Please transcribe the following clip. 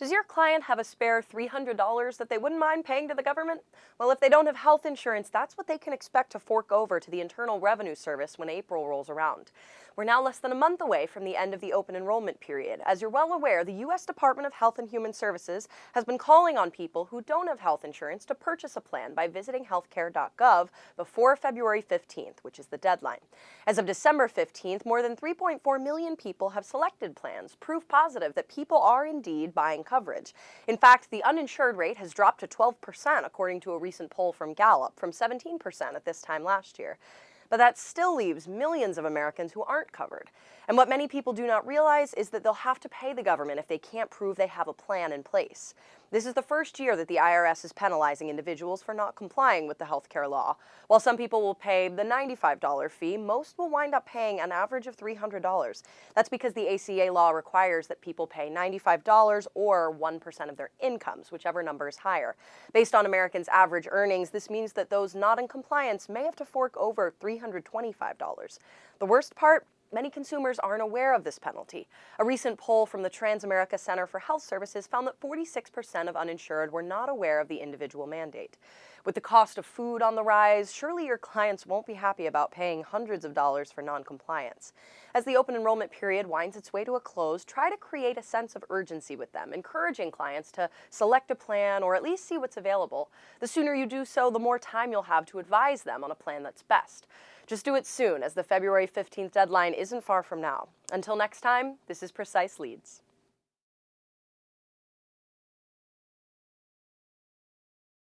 Does your client have a spare $300 that they wouldn't mind paying to the government? Well, if they don't have health insurance, that's what they can expect to fork over to the Internal Revenue Service when April rolls around. We're now less than a month away from the end of the open enrollment period. As you're well aware, the U.S. Department of Health and Human Services has been calling on people who don't have health insurance to purchase a plan by visiting healthcare.gov before February 15th, which is the deadline. As of December 15th, more than 3.4 million people have selected plans, proof positive that people are indeed buying coverage. In fact, the uninsured rate has dropped to 12%, according to a recent poll from Gallup, from 17% at this time last year. But that still leaves millions of Americans who aren't covered. And what many people do not realize is that they'll have to pay the government if they can't prove they have a plan in place. This is the first year that the IRS is penalizing individuals for not complying with the healthcare law. While some people will pay the $95 fee, most will wind up paying an average of $300. That's because the ACA law requires that people pay $95 or 1% of their incomes, whichever number is higher. Based on Americans' average earnings, this means that those not in compliance may have to fork over $325. The worst part? Many consumers aren't aware of this penalty. A recent poll from the Transamerica Center for Health Services found that 46% of uninsured were not aware of the individual mandate. With the cost of food on the rise, surely your clients won't be happy about paying hundreds of dollars for non-compliance. As the open enrollment period winds its way to a close, try to create a sense of urgency with them, encouraging clients to select a plan or at least see what's available. The sooner you do so, the more time you'll have to advise them on a plan that's best. Just do it soon, as the February 15th deadline isn't far from now. Until next time, this is Precise Leads.